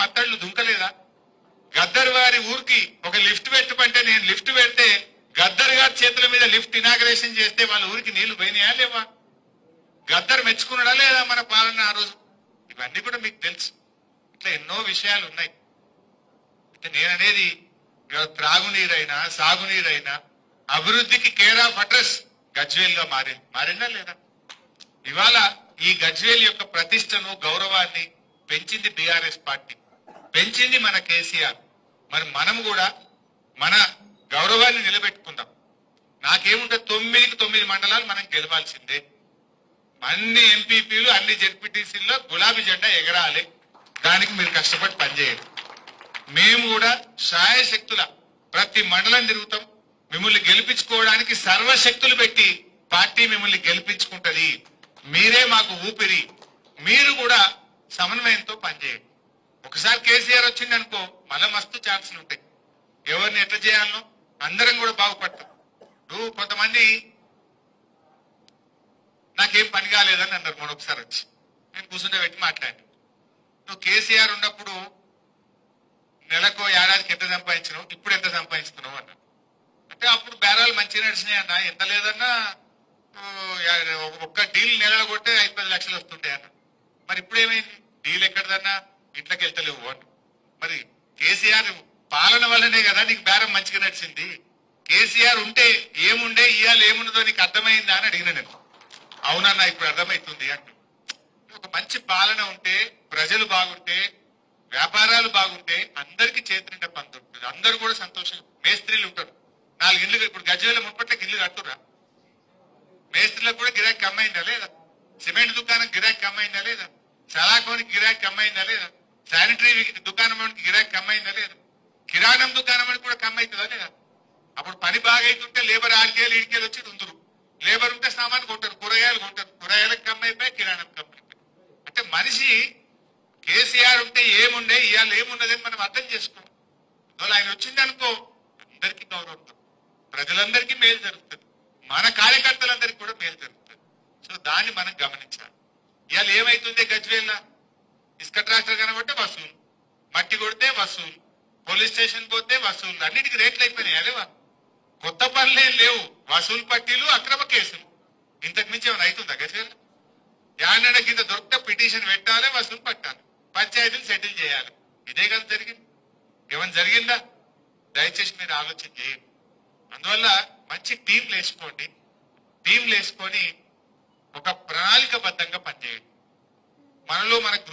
మత్తళ్ళు దుంకలేదా? గద్దర్ వారి ఊరికి ఒక లిఫ్ట్ పెట్టమంటే నేను లిఫ్ట్ పెడితే గద్దర్ గారి చేతుల మీద లిఫ్ట్ ఇనాగ్రేషన్ చేస్తే వాళ్ళ ఊరికి నీళ్లు పోయినాయా లేవా? గద్దర్ మెచ్చుకున్నాడా లేదా మన పాలన ఆ రోజు? ఇవన్నీ కూడా మీకు తెలుసు. ఇట్లా ఎన్నో విషయాలు ఉన్నాయి. నేననేది త్రాగునీరైనా సాగునీరైనా అభివృద్ధికి కేర్ ఆఫ్ అడ్రస్ గజ్వేల్ గా మారిందా లేదా? ఇవాళ ఈ గజ్వేల్ యొక్క ప్రతిష్టను గౌరవాన్ని పెంచింది బీఆర్ఎస్ పార్టీ, పెంచింది మన కేసీఆర్. మరి మనం కూడా మన గౌరవాన్ని నిలబెట్టుకుందాం. నాకేముంటుంది, 9కి 9 మండలాలు మనం గెలవాల్సిందే. అన్ని ఎంపీపీలు అన్ని జెడ్పీటీసీల్లో గులాబీ జెండా ఎగరాలి. దానికి మీరు కష్టపడి పనిచేయండి. మేము కూడా శాయశక్తుల ప్రతి మండలం తిరుగుతాం. మిమ్మల్ని గెలిపించుకోవడానికి సర్వశక్తులు పెట్టి పార్టీ మిమ్మల్ని గెలిపించుకుంటది. మీరే మాకు ఊపిరి. మీరు కూడా సమన్వయంతో పనిచేయండి. ఒకసారి కేసీఆర్ వచ్చింది అనుకో మళ్ళా మస్తు ఛాన్సులు ఉంటాయి. ఎవరిని ఎట్లా చేయాలనో అందరం కూడా బాగుపడతాం. నువ్వు కొంతమంది నాకేం పని కాలేదని అన్నారు మొదొకసారి వచ్చి. నేను కూర్చుంటే పెట్టి మాట్లాడి, నువ్వు కేసీఆర్ ఉన్నప్పుడు నెలకు ఏడాదికి ఎంత సంపాదించినావు, ఇప్పుడు ఎంత సంపాదిస్తున్నావు అన్నా. అంటే అప్పుడు బేరాలు మంచిగా నడిచినాయి అన్న, ఎంత లేదన్నా ఒక్క డీల్ నెలలో కొట్టే 5-10 లక్షలు వస్తుంటాయి అన్న. మరి ఇప్పుడు ఏమైంది? డీల్ ఎక్కడదన్నా ఇంట్లోకి వెళ్తలేవు అన్న. మరి కేసీఆర్ పాలన వల్లనే కదా నీకు బేరం మంచిగా నడిచింది. కేసీఆర్ ఉంటే ఏముండే, ఇవాళ ఏముండదో నీకు అర్థమైందా అని అడిగిన నేను. అవునన్నా ఇప్పుడు అర్థమవుతుంది అంటూ. ఒక మంచి పాలన ఉంటే, ప్రజలు బాగుంటే, వ్యాపారాలు బాగుంటే అందరికీ చేతినిండా పని దొరుకుతుంది. అందరూ కూడా సంతోషంగా. మేస్త్రీలు ఉంటారు, 4 ఇళ్ళు. ఇప్పుడు గజ్వేల్ మున్పట్లకి ఇల్లు కట్టురా. మేస్త్రీలకు కూడా గిరాకీ కమ్మైందా లేదా? సిమెంట్ దుకాణం గిరాకీ కమ్మైందా లేదా? సలాకోనికి గిరాకీ కమ్మైందా లేదా? శానిటరీ దుకాణం గిరాకీ కమ్మైందా లేదా? కిరాణం దుకాణం కూడా కమ్మవుతుందా లేదా? అప్పుడు పని బాగా అవుతుంటే లేబర్ 6 ఈడికేలు వచ్చి ఉందరు. లేబర్ ఉంటే సామాన్ కొంటారు, కూరగాయలు కొంటారు. కూరగాయలకు కమ్మైపోయి, కిరాణం కమ్మైపోయి. అంటే మనిషి కేసీఆర్ ఉంటే ఏముండే, ఇవాళ ఏమున్నదని మనం అర్థం చేసుకోం. అందువల్ల ఆయన వచ్చింది అనుకో అందరికీ గౌరవం, ప్రజలందరికీ మేలు జరుగుతుంది, మన కార్యకర్తలందరికీ కూడా మేలు జరుగుతుంది. సో దాన్ని మనం గమనించాలి. ఇవాళ ఏమైతుంది గజ్వేల్? ఇసుక ట్రాక్టర్ కనబడితే వసూలు, మట్టి కొడితే వసూలు, పోలీస్ స్టేషన్ పోతే వసూలు, అన్నిటికీ రేట్లు అయిపోయినాయి. అదేవా కొత్త పనులేం లేవు, వసూలు పట్టీలు, అక్రమ కేసులు. ఇంతకు మించి ఏమైనా అవుతుందా గజ్వేల్? యాన్న కింద దొరికితే పిటిషన్ పెట్టాలి, వసూలు పట్టాలి, పంచాయతీలు సెటిల్ చేయాలి. ఇదే కదా జరిగింది. ఏమైనా జరిగిందా? దయచేసి మీరు ఆలోచన చేయండి. అందువల్ల మంచి టీంలు వేసుకోండి. టీంలు వేసుకొని ఒక ప్రణాళికబద్ధంగా పనిచేయండి. మనలో మన గ్రూప్